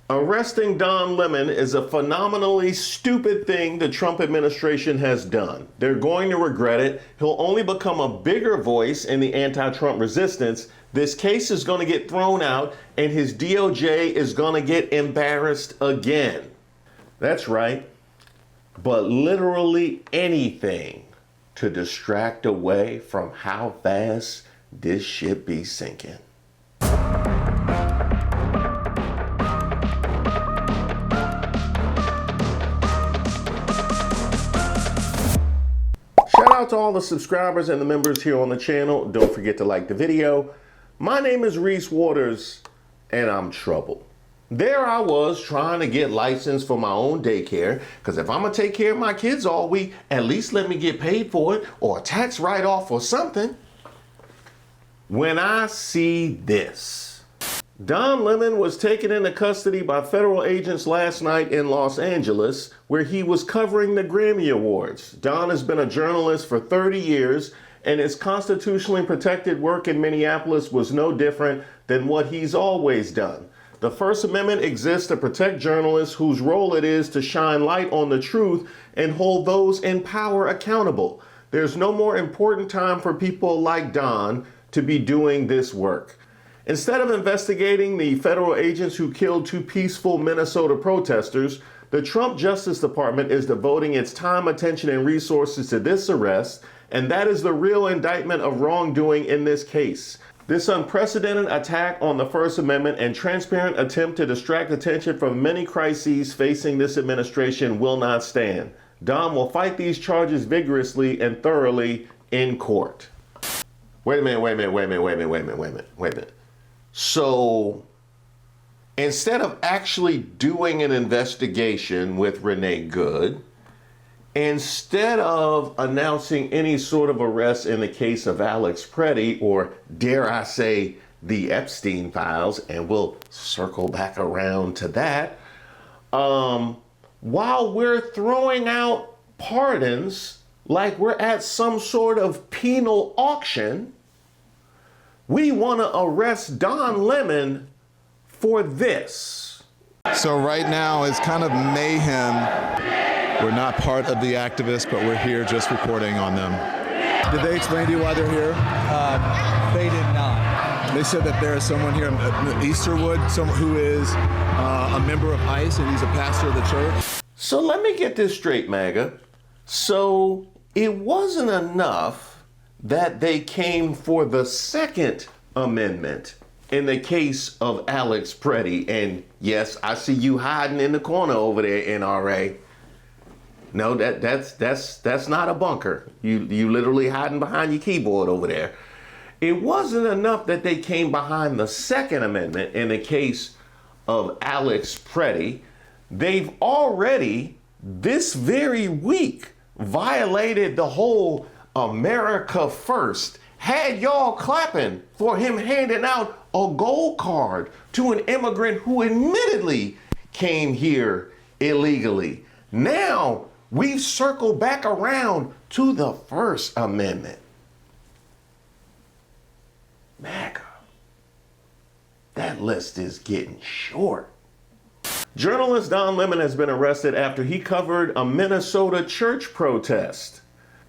Arresting Don Lemon is a phenomenally stupid thing the Trump administration has done. They're going to regret it. He'll only become a bigger voice in the anti-Trump resistance. This case is going to get thrown out, and his DOJ is going to get embarrassed again. That's right. But literally anything to distract away from how fast this ship be sinking. Shout out to all the subscribers and the members here on the channel. Don't forget to like the video. My name is Reese Waters, and I'm troubled. There I was trying to get licensed for my own daycare, because if I'm going to take care of my kids all week, at least let me get paid for it or a tax write-off or something. When I see this. Don Lemon was taken into custody by federal agents last night in Los Angeles, where he was covering the Grammy Awards. Don has been a journalist for 30 years, and his constitutionally protected work in Minneapolis was no different than what he's always done. The First Amendment exists to protect journalists whose role it is to shine light on the truth and hold those in power accountable. There's no more important time for people like Don to be doing this work. Instead of investigating the federal agents who killed 2 peaceful Minnesota protesters, the Trump Justice Department is devoting its time, attention, and resources to this arrest, and that is the real indictment of wrongdoing in this case. This unprecedented attack on the First Amendment and transparent attempt to distract attention from many crises facing this administration will not stand. Don will fight these charges vigorously and thoroughly in court. Wait a minute. So instead of actually doing an investigation with Renee Good, instead of announcing any sort of arrest in the case of Alex Preddy, or dare I say, the Epstein files, and we'll circle back around to that, while we're throwing out pardons like we're at some sort of penal auction, we want to arrest Don Lemon for this. So right now it's kind of mayhem. We're not part of the activists, but we're here just reporting on them. Did they explain to you why they're here? They did not. They said that there is someone here in Easterwood, someone who is a member of ICE, and he's a pastor of the church. So let me get this straight, MAGA. So it wasn't enough that they came for the Second Amendment in the case of Alex Preddy. And yes, I see you hiding in the corner over there, NRA. No, that's not a bunker. You literally hiding behind your keyboard over there. It wasn't enough that they came behind the Second Amendment in the case of Alex Preddy. They've already, this very week, violated the whole America First. Had y'all clapping for him handing out a gold card to an immigrant who admittedly came here illegally. Now we've circled back around to the First Amendment. MAGA, that list is getting short. Journalist Don Lemon has been arrested after he covered a Minnesota church protest.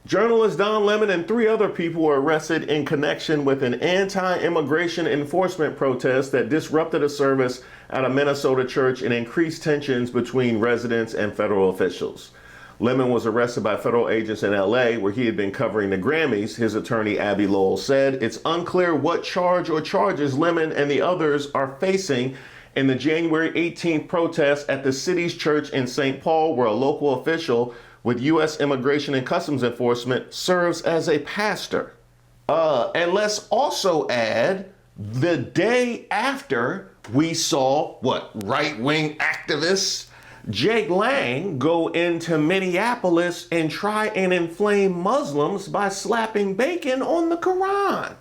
Journalist Don Lemon and 3 other people were arrested in connection with an anti-immigration enforcement protest that disrupted a service at a Minnesota church and increased tensions between residents and federal officials. Lemon was arrested by federal agents in LA, where he had been covering the Grammys. His attorney, Abbe Lowell, said it's unclear what charge or charges Lemon and the others are facing in the January 18th protest at the city's church in St. Paul, where a local official with U.S. Immigration and Customs Enforcement serves as a pastor. And let's also add, the day after we saw, right-wing activists Jake Lang go into Minneapolis and try and inflame Muslims by slapping bacon on the Quran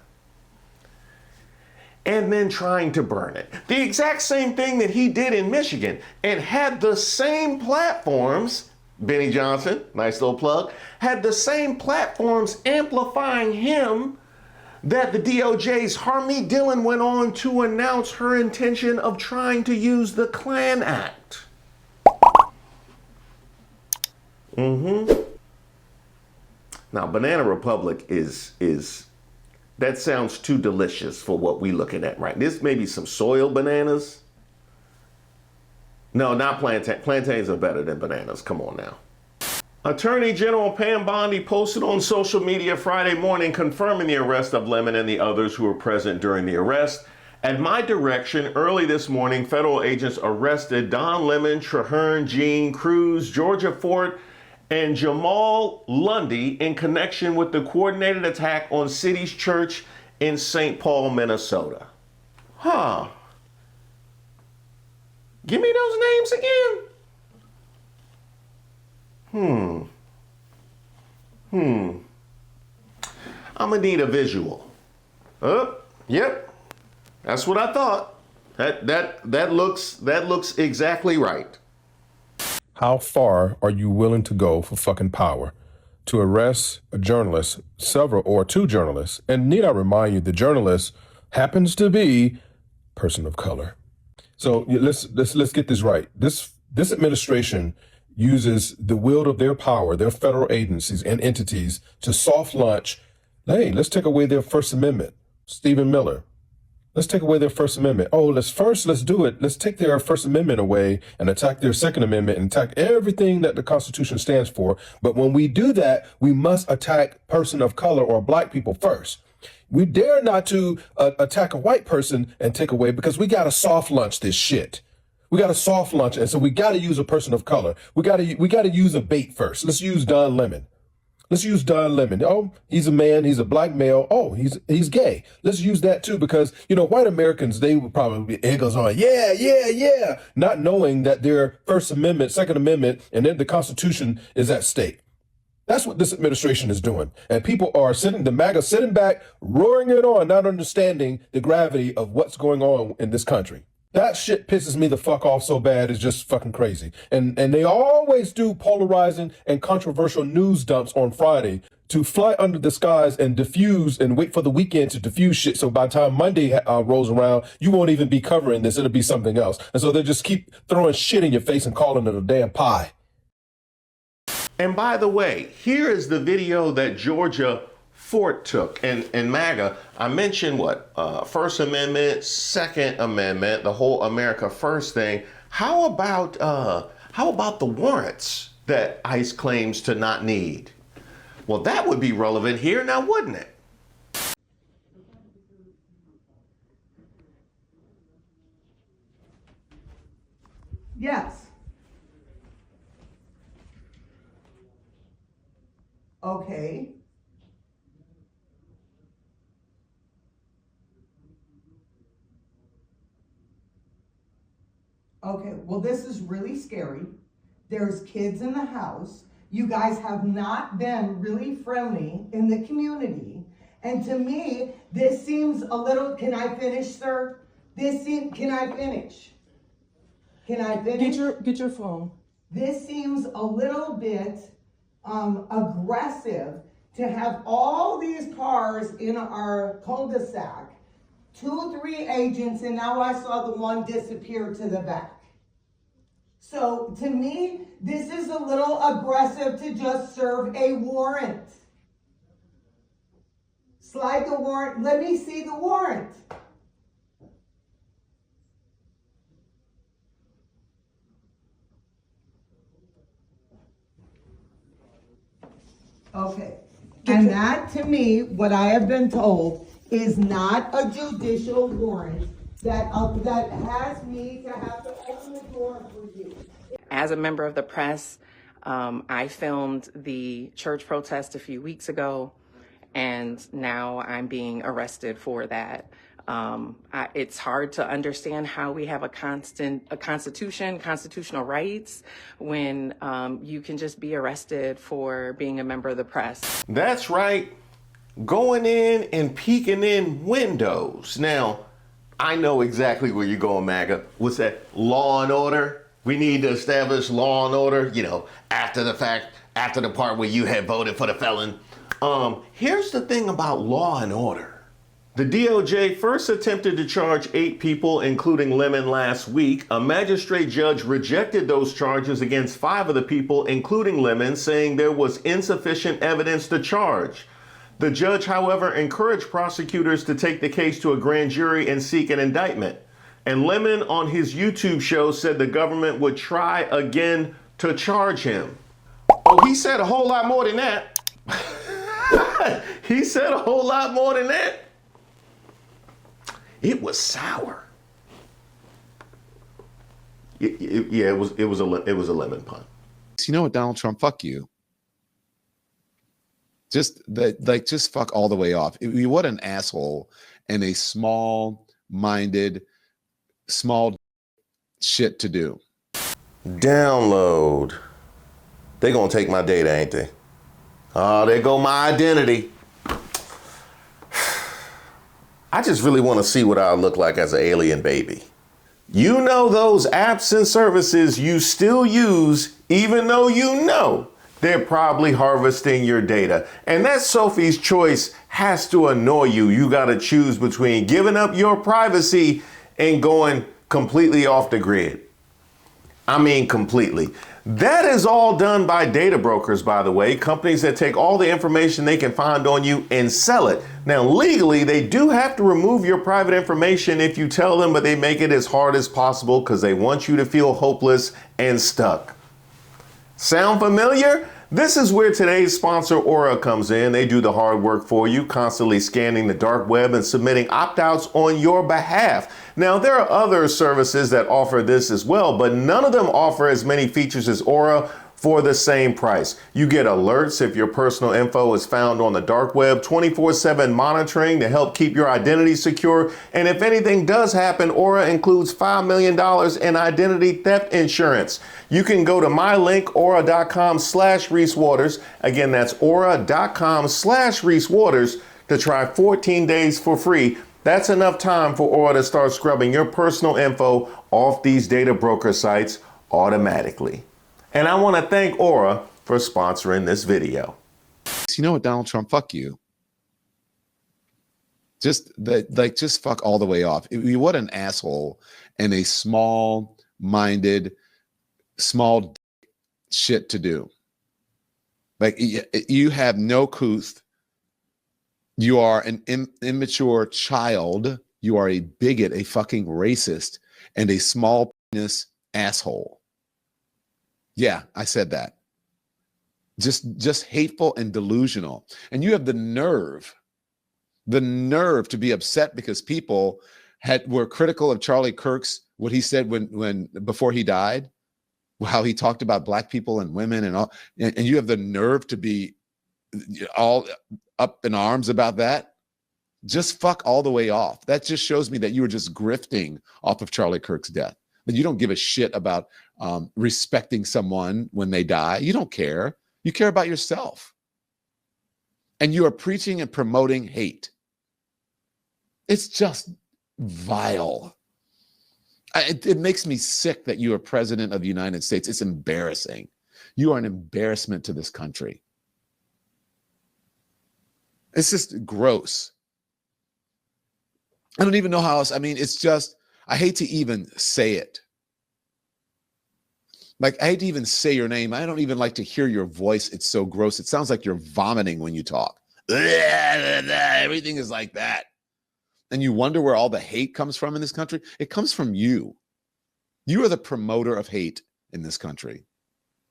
and then trying to burn it. The exact same thing that he did in Michigan, and had the same platforms, Benny Johnson, nice little plug, had the same platforms amplifying him that the DOJ's Harmeet Dillon went on to announce her intention of trying to use the Klan Act. Now, Banana Republic is that sounds too delicious for what we looking at, right? This may be some soiled bananas. No, not plantain. Plantains are better than bananas. Come on now. Attorney General Pam Bondi posted on social media Friday morning confirming the arrest of Lemon and the others who were present during the arrest. At my direction, early this morning, federal agents arrested Don Lemon, Trahern, Jeen, Cruz, Georgia Fort, and Jamael Lundy in connection with the coordinated attack on City's Church in St. Paul, Minnesota. Huh. Give me those names again. I'm gonna need a visual. Yep. That's what I thought. That looks exactly right. How far are you willing to go for fucking power? To arrest a journalist, two journalists, and need I remind you, the journalist happens to be a person of color. So let's get this right. This administration uses the will of their power, their federal agencies and entities to soft launch. Hey, let's take away their First Amendment. Stephen Miller. Let's take away their First Amendment. Oh, let's do it. Let's take their First Amendment away and attack their Second Amendment and attack everything that the Constitution stands for. But when we do that, we must attack person of color or black people first. We dare not to attack a white person and take away, because we got to soft launch this shit. We got to soft launch it. And so we got to use a person of color. We got to use a bait first. Let's use Don Lemon. Let's use Don Lemon. Oh, he's a man. He's a black male. Oh, he's gay. Let's use that too, because, white Americans, they would probably be eggers on. Yeah. Not knowing that their First Amendment, Second Amendment, and then the Constitution is at stake. That's what this administration is doing. And people are the MAGA sitting back, roaring it on, not understanding the gravity of what's going on in this country. That shit pisses me the fuck off so bad, it's just fucking crazy. And they always do polarizing and controversial news dumps on Friday to fly under the skies and diffuse and wait for the weekend to diffuse shit. So by the time Monday rolls around, you won't even be covering this. It'll be something else. And so they just keep throwing shit in your face and calling it a damn pie. And by the way, here is the video that Georgia Fort took. And MAGA, I mentioned First Amendment, Second Amendment, the whole America First thing. How about the warrants that ICE claims to not need? Well, that would be relevant here now, wouldn't it? Yes. Okay. Okay, well, this is really scary. There's kids in the house. You guys have not been really friendly in the community. And to me, this seems a little, can I finish, sir? Can I finish? Can I finish? Get your phone. This seems a little bit aggressive to have all these cars in our cul-de-sac, 2, 3 agents, and now I saw the one disappear to the back. So to me, this is a little aggressive to just serve a warrant. Slide the warrant. Let me see the warrant. Okay. And that, to me, what I have been told, is not a judicial warrant that has me to have to open the door for you. As a member of the press, I filmed the church protest a few weeks ago, and now I'm being arrested for that. It's hard to understand how we have a constitution, constitutional rights, when you can just be arrested for being a member of the press. That's right. Going in and peeking in windows. Now, I know exactly where you're going, MAGA. What's that? Law and order? We need to establish law and order, after the fact, after the part where you had voted for the felon. Here's the thing about law and order. The DOJ first attempted to charge 8 people, including Lemon, last week. A magistrate judge rejected those charges against 5 of the people, including Lemon, saying there was insufficient evidence to charge. The judge, however, encouraged prosecutors to take the case to a grand jury and seek an indictment. And Lemon, on his YouTube show, said the government would try again to charge him. Oh, he said a whole lot more than that. He said a whole lot more than that. It was sour. Yeah, it was a lemon pun. You know what, Donald Trump? Fuck you. Just fuck all the way off. What an asshole and a small-minded, small shit to do. Download. They gonna take my data, ain't they? Oh, there go my identity. I just really want to see what I'll look like as an alien baby. You know those apps and services you still use, even though you know they're probably harvesting your data. And that Sophie's Choice has to annoy you. You got to choose between giving up your privacy and going completely off the grid. I mean, completely. That is all done by data brokers, by the way, companies that take all the information they can find on you and sell it. Now, legally, they do have to remove your private information if you tell them, but they make it as hard as possible because they want you to feel hopeless and stuck. Sound familiar? This is where today's sponsor, Aura, comes in. They do the hard work for you, constantly scanning the dark web and submitting opt-outs on your behalf. Now, there are other services that offer this as well, but none of them offer as many features as Aura for the same price. You get alerts if your personal info is found on the dark web, 24/7 monitoring to help keep your identity secure. And if anything does happen, Aura includes $5 million in identity theft insurance. You can go to my link, aura.com/Reese Waters. Again, that's aura.com/Reese Waters to try 14 days for free. That's enough time for Aura to start scrubbing your personal info off these data broker sites automatically. And I want to thank Aura for sponsoring this video. You know what, Donald Trump? Fuck you. Just fuck all the way off. What an asshole and a small-minded, small shit to do. Like, you have no couth. You are an immature child. You are a bigot, a fucking racist, and a small penis asshole. Yeah, I said that. Just hateful and delusional. And you have the nerve to be upset because people were critical of Charlie Kirk's, what he said before he died, how he talked about black people and women and all, and you have the nerve to be all up in arms about that. Just fuck all the way off. That just shows me that you were just grifting off of Charlie Kirk's death. That you don't give a shit about respecting someone when they die. You don't care. You care about yourself. And you are preaching and promoting hate. It's just vile. It makes me sick that you are president of the United States. It's embarrassing. You are an embarrassment to this country. It's just gross. I don't even know how else. I mean, it's just, I hate to even say it. Like, I hate to even say your name. I don't even like to hear your voice. It's so gross. It sounds like you're vomiting when you talk. Everything is like that. And you wonder where all the hate comes from in this country. It comes from you. You are the promoter of hate in this country,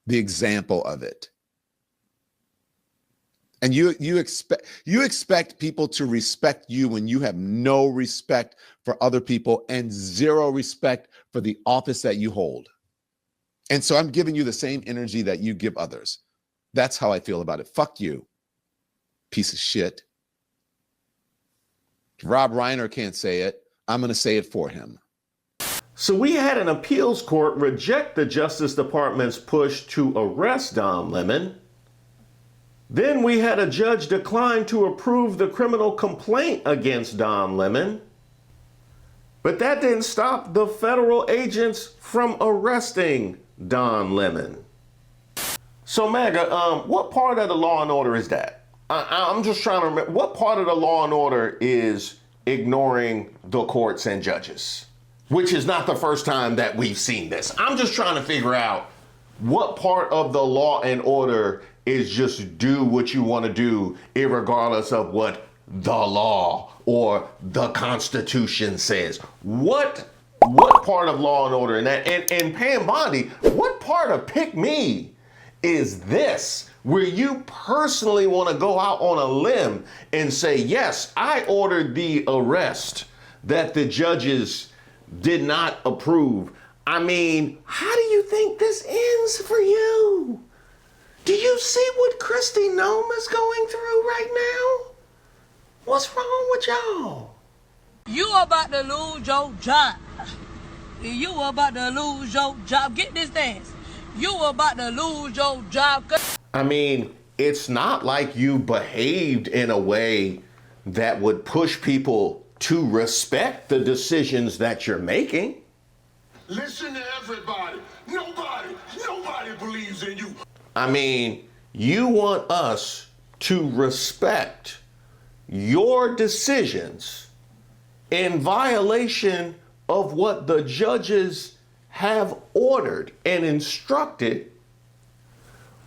the example of it. And you expect people to respect you when you have no respect for other people and zero respect for the office that you hold. And so I'm giving you the same energy that you give others. That's how I feel about it. Fuck you, piece of shit. If Rob Reiner can't say it, I'm going to say it for him. So we had an appeals court reject the Justice Department's push to arrest Don Lemon. Then we had a judge decline to approve the criminal complaint against Don Lemon. But that didn't stop the federal agents from arresting Don Lemon. So MAGA, what part of the law and order is that? I'm just trying to remember, what part of the law and order is ignoring the courts and judges, which is not the first time that we've seen this. I'm just trying to figure out what part of the law and order is just do what you want to do, irregardless of what the law or the Constitution says. What part of law and order and that and Pam Bondi, what part of pick me is this where you personally want to go out on a limb and say, yes, I ordered the arrest that the judges did not approve? I mean, how do you think this ends for you? Do you see what Kristi Noem is going through right now? What's wrong with y'all? You about to lose your job. You about to lose your job. Get this dance. You about to lose your job. I mean, it's not like you behaved in a way that would push people to respect the decisions that you're making. Listen to everybody. Nobody believes in you. I mean, you want us to respect your decisions in violation of what the judges have ordered and instructed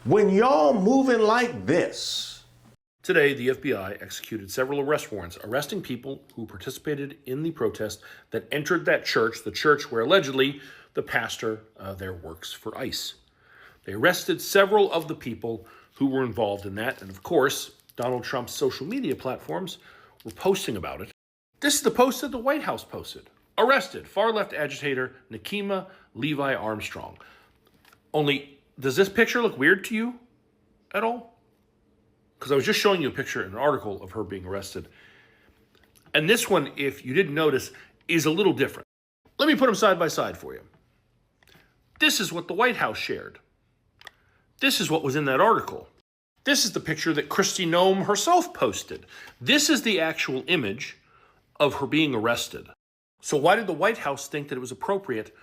when y'all moving like this. Today, the FBI executed several arrest warrants, arresting people who participated in the protest that entered that church, the church where allegedly the pastor there works for ICE. They arrested several of the people who were involved in that, and of course, Donald Trump's social media platforms were posting about it. This is the post that the White House posted. Arrested, far-left agitator Nikema Levi Armstrong. Only, does this picture look weird to you at all? Because I was just showing you a picture in an article of her being arrested. And this one, if you didn't notice, is a little different. Let me put them side by side for you. This is what the White House shared. This is what was in that article. This is the picture that Kristi Noem herself posted. This is the actual image of her being arrested. So why did the White House think that it was appropriate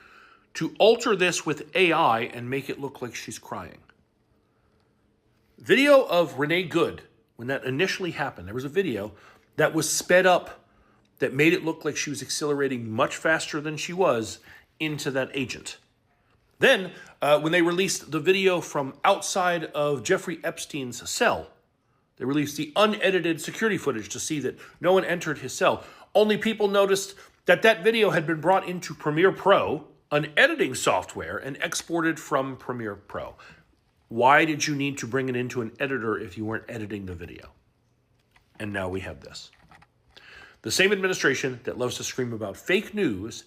to alter this with AI and make it look like she's crying? Video of Renee Good, when that initially happened, there was a video that was sped up that made it look like she was accelerating much faster than she was into that agent. Then, when they released the video from outside of Jeffrey Epstein's cell, they released the unedited security footage to see that no one entered his cell. Only people noticed that that video had been brought into Premiere Pro, an editing software, and exported from Premiere Pro. Why did you need to bring it into an editor if you weren't editing the video? And now we have this. The same administration that loves to scream about fake news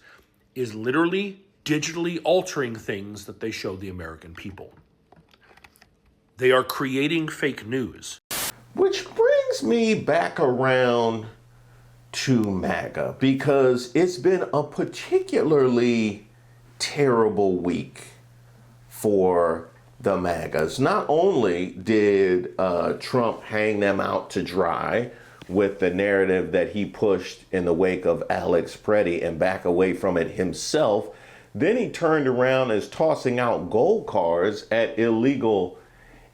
is literally digitally altering things that they show the American people. They are creating fake news. Which brings me back around to MAGA, because it's been a particularly terrible week for the MAGAs. Not only did Trump hang them out to dry with the narrative that he pushed in the wake of Alex Preddy and back away from it himself, then he turned around as tossing out gold cards at illegal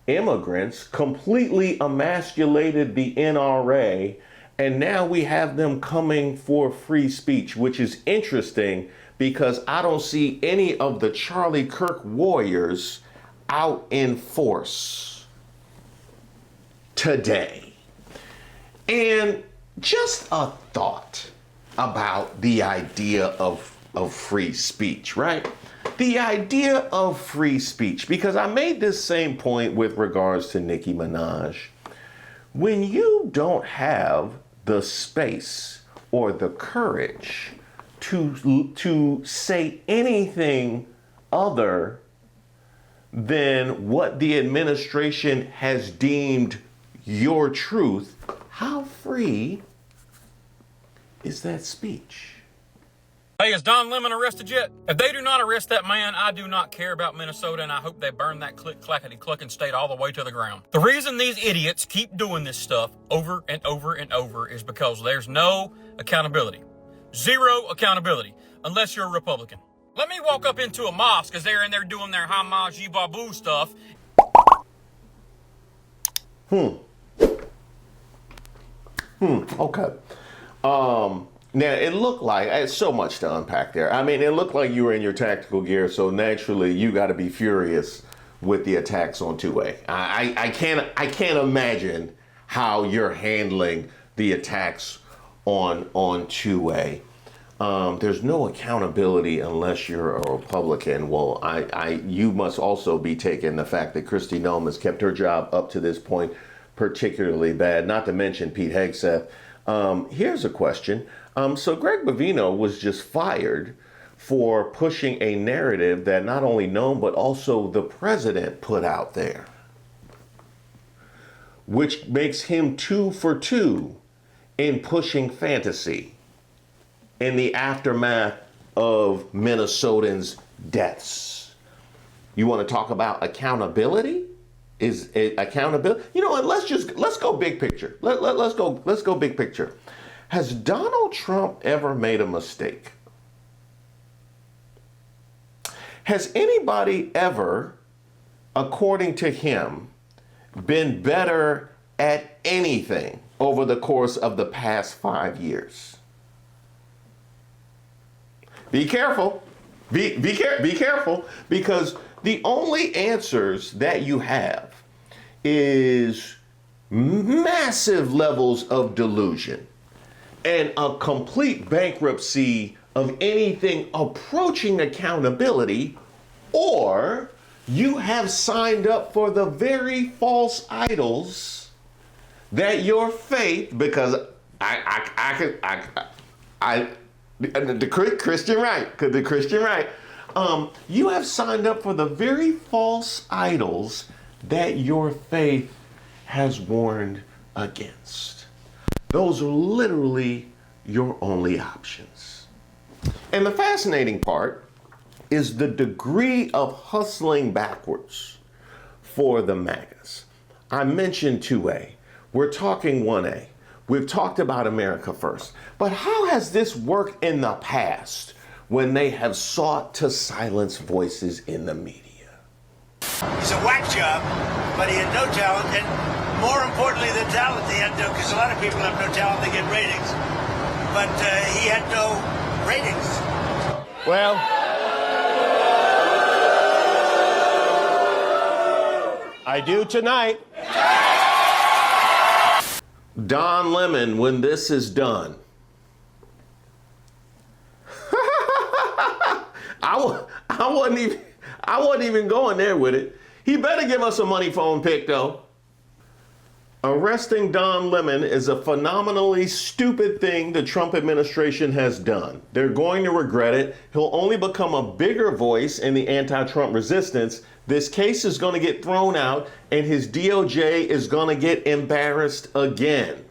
immigrants, completely emasculated the NRA, and now we have them coming for free speech, which is interesting because I don't see any of the Charlie Kirk warriors out in force today. And just a thought about the idea of free speech, right? The idea of free speech, because I made this same point with regards to Nicki Minaj. When you don't have the space or the courage to say anything other than what the administration has deemed your truth, how free is that speech? Hey, is Don Lemon arrested yet? If they do not arrest that man, I do not care about Minnesota, and I hope they burn that click-clackety-clucking state all the way to the ground. The reason these idiots keep doing this stuff over and over and over is because there's no accountability. Zero accountability, unless you're a Republican. Let me walk up into a mosque as they're in there doing their Hamaj Babu stuff. Okay. Now, it looked like, it's so much to unpack there. I mean, it looked like you were in your tactical gear, so naturally you got to be furious with the attacks on 2A. I can't imagine how you're handling the attacks on 2A. There's no accountability unless you're a Republican. Well, you must also be taking the fact that Kristi Noem has kept her job up to this point particularly bad, not to mention Pete Hegseth. Here's a question. So Greg Bovino was just fired for pushing a narrative that not only Noem, but also the president put out there, which makes him 2 for 2 in pushing fantasy in the aftermath of Minnesotans' deaths. You want to talk about accountability? Is it accountability? You know what? Let's go big picture. Let's go big picture. Has Donald Trump ever made a mistake? Has anybody ever, according to him, been better at anything over the course of the past 5 years? Be careful. Be careful, because the only answers that you have is massive levels of delusion and a complete bankruptcy of anything approaching accountability, or you have signed up for the very false idols that your faith, because the Christian right, you have signed up for the very false idols that your faith has warned against. Those are literally your only options. And the fascinating part is the degree of hustling backwards for the MAGAs. I mentioned 2A. We're talking 1A. We've talked about America First. But how has this worked in the past when they have sought to silence voices in the media? He's a whack job, but he had no talent, and more importantly than talent, he had no, because a lot of people have no talent, they get ratings, but he had no ratings. Well, I do tonight. Don Lemon, when this is done. I wasn't even going there with it. He better give us a money phone pick, though. Arresting Don Lemon is a phenomenally stupid thing the Trump administration has done. They're going to regret it. He'll only become a bigger voice in the anti-Trump resistance. This case is going to get thrown out, and his DOJ is going to get embarrassed again.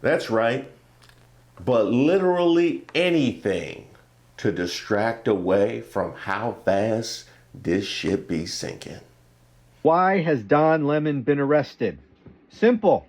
That's right. But literally anything to distract away from how fast this ship be sinking. Why has Don Lemon been arrested? Simple.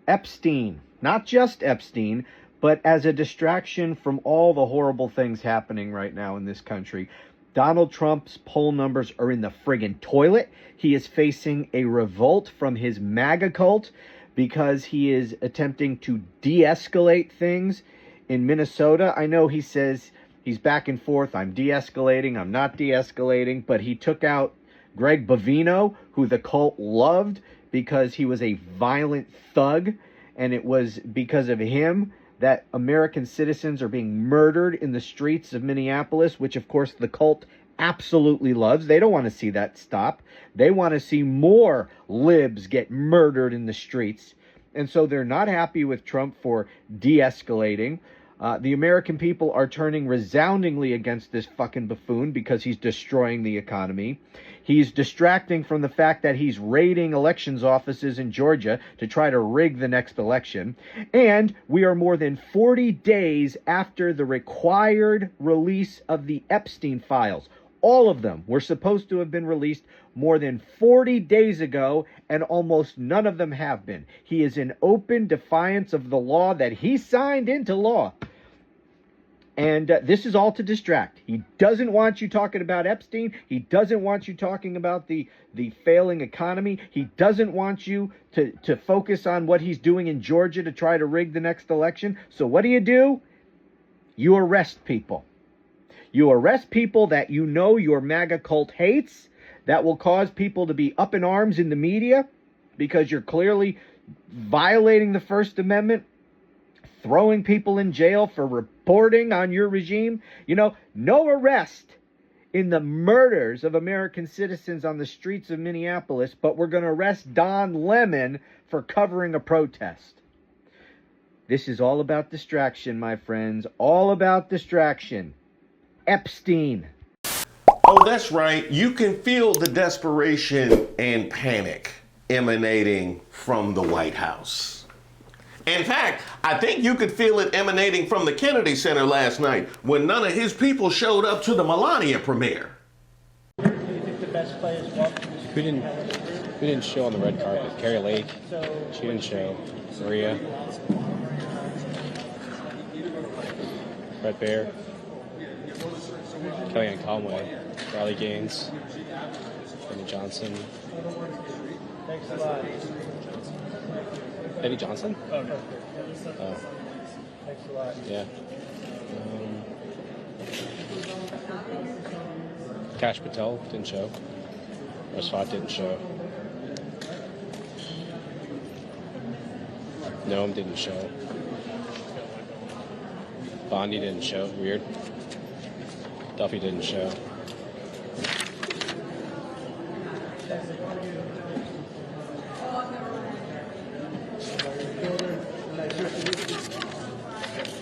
Epstein. Not just Epstein, but as a distraction from all the horrible things happening right now in this country. Donald Trump's poll numbers are in the friggin' toilet. He is facing a revolt from his MAGA cult because he is attempting to de-escalate things in Minnesota. I know he says he's back and forth. I'm de-escalating. I'm not de-escalating. But he took out Greg Bovino, who the cult loved because he was a violent thug. And it was because of him that American citizens are being murdered in the streets of Minneapolis, which, of course, the cult absolutely loves. They don't want to see that stop. They want to see more libs get murdered in the streets. And so they're not happy with Trump for de-escalating. The American people are turning resoundingly against this fucking buffoon because he's destroying the economy. He's distracting from the fact that he's raiding elections offices in Georgia to try to rig the next election. And we are more than 40 days after the required release of the Epstein files. All of them were supposed to have been released more than 40 days ago, and almost none of them have been. He is in open defiance of the law that he signed into law. And this is all to distract. He doesn't want you talking about Epstein. He doesn't want you talking about the failing economy. He doesn't want you to focus on what he's doing in Georgia to try to rig the next election. So what do? You arrest people. You arrest people that you know your MAGA cult hates, that will cause people to be up in arms in the media because you're clearly violating the First Amendment, throwing people in jail for reporting on your regime. You know, no arrest in the murders of American citizens on the streets of Minneapolis, but we're going to arrest Don Lemon for covering a protest. This is all about distraction, my friends. All about distraction. Epstein. Oh, that's right. You can feel the desperation and panic emanating from the White House. In fact, I think you could feel it emanating from the Kennedy Center last night when none of his people showed up to the Melania premiere. Do you think the best players walked through the We didn't show on the red carpet. Carrie Lake, she didn't show. Maria, Brett Baer, Kellyanne Conway, Riley Gaines, Eddie Johnson. Thanks a lot. Eddie Johnson? Oh. Thanks a lot. Yeah. Kash Patel didn't show. Raswat didn't show. Noam didn't show. Bondi didn't show. Weird. Duffy didn't show.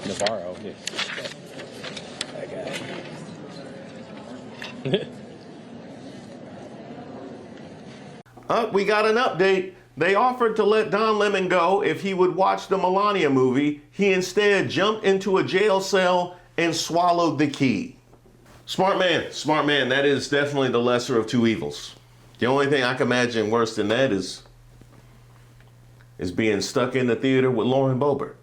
Navarro. Yeah. That guy. We got an update. They offered to let Don Lemon go if he would watch the Melania movie. He instead jumped into a jail cell and swallowed the key. Smart man. That is definitely the lesser of two evils. The only thing I can imagine worse than that is being stuck in the theater with Lauren Boebert.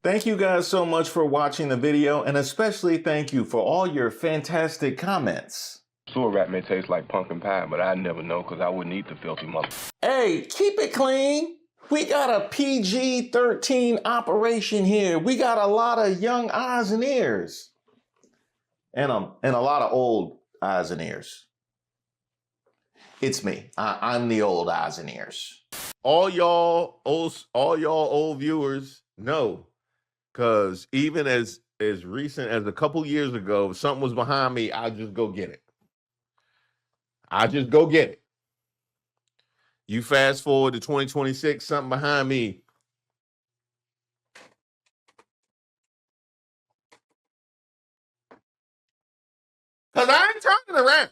Thank you guys so much for watching the video, and especially thank you for all your fantastic comments. Sewer rat may taste like pumpkin pie, but I'd never know because I wouldn't eat the filthy mother. Hey, keep it clean. We got a PG-13 operation here. We got a lot of young eyes and ears. And a lot of old eyes and ears. It's me. I'm the old eyes and ears. All y'all old viewers know, because even as recent as a couple years ago, if something was behind me, I'd just go get it. You fast forward to 2026, something behind me. Because I ain't turning around.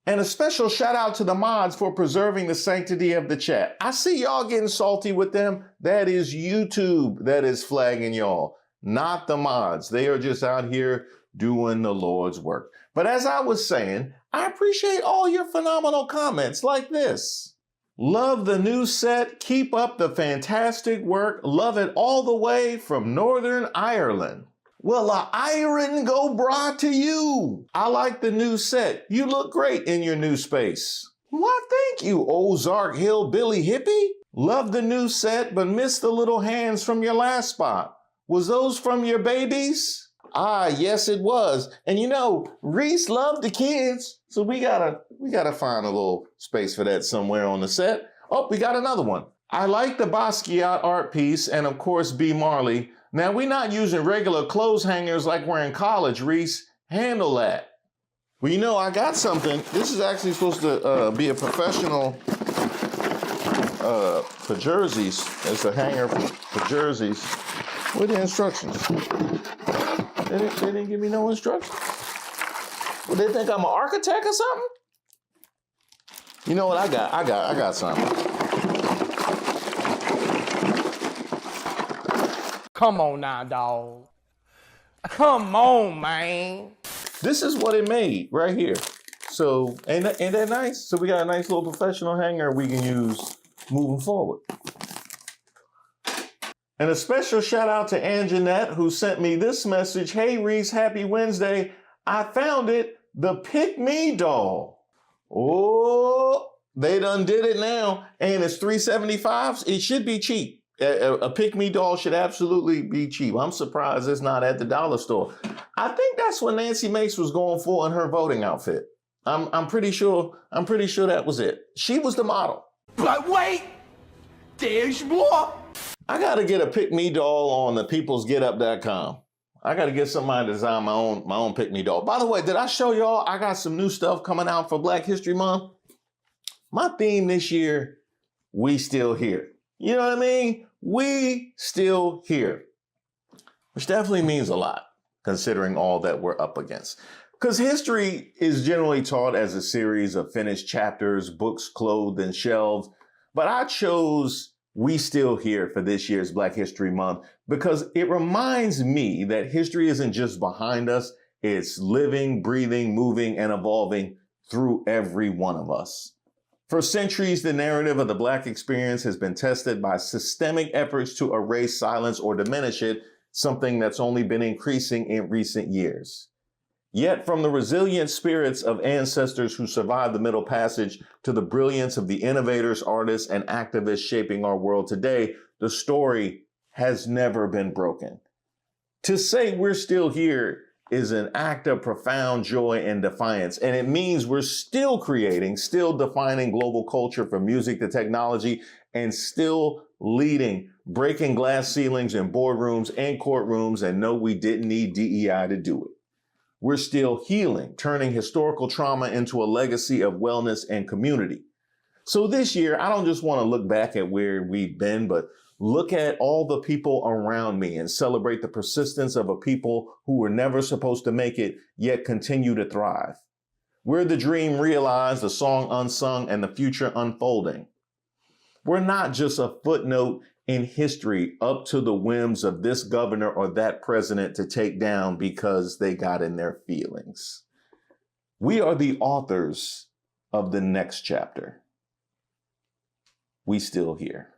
And a special shout out to the mods for preserving the sanctity of the chat. I see y'all getting salty with them. That is YouTube that is flagging y'all, not the mods. They are just out here doing the Lord's work. But as I was saying, I appreciate all your phenomenal comments like this. Love the new set. Keep up the fantastic work. Love it all the way from Northern Ireland. Well, a iron go bra to you. I like the new set. You look great in your new space. Why, thank you, Ozark Hillbilly Hippie. Love the new set, but missed the little hands from your last spot. Was those from your babies? Ah, yes, it was. And you know, Reese loved the kids, so we gotta find a little space for that somewhere on the set. Oh, we got another one. I like the Basquiat art piece, and of course, B. Marley. Now, we're not using regular clothes hangers like we're in college, Reese. Handle that. Well, you know, I got something. This is actually supposed to be a professional for jerseys. It's a hanger for jerseys. What are the instructions? They didn't give me no instructions. Well, they think I'm an architect or something? You know what I got something. Come on now, dog. Come on, man. This is what it made right here. So, ain't that nice? So we got a nice little professional hanger we can use moving forward. And a special shout out to Anjanette, who sent me this message. Hey, Reese, happy Wednesday. I found it, the Pick Me doll. Oh, they done did it now. And it's $375. It should be cheap. A Pick Me doll should absolutely be cheap. I'm surprised it's not at the dollar store. I think that's what Nancy Mace was going for in her voting outfit. I'm pretty sure that was it. She was the model. But wait, there's more. I gotta get a Pick Me doll on the peoplesgetup.com. I gotta get somebody to design my own Pick Me doll. By the way, did I show y'all I got some new stuff coming out for Black History Month? My theme this year, we still here. You know what I mean? We still here. Which definitely means a lot, considering all that we're up against. Because history is generally taught as a series of finished chapters, books clothed in shelves. But I chose We Still Here for this year's Black History Month because it reminds me that history isn't just behind us. It's living, breathing, moving, and evolving through every one of us. For centuries, the narrative of the Black experience has been tested by systemic efforts to erase, silence, or diminish it, something that's only been increasing in recent years. Yet from the resilient spirits of ancestors who survived the Middle Passage to the brilliance of the innovators, artists, and activists shaping our world today, the story has never been broken. To say we're still here is an act of profound joy and defiance, and it means we're still creating, still defining global culture from music to technology, and still leading, breaking glass ceilings in boardrooms and courtrooms, and no, we didn't need DEI to do it. We're still healing, turning historical trauma into a legacy of wellness and community. So this year, I don't just want to look back at where we've been, but look at all the people around me and celebrate the persistence of a people who were never supposed to make it, yet continue to thrive. We're the dream realized, the song unsung, and the future unfolding. We're not just a footnote in history up to the whims of this governor or that president to take down because they got in their feelings. We are the authors of the next chapter. We still here.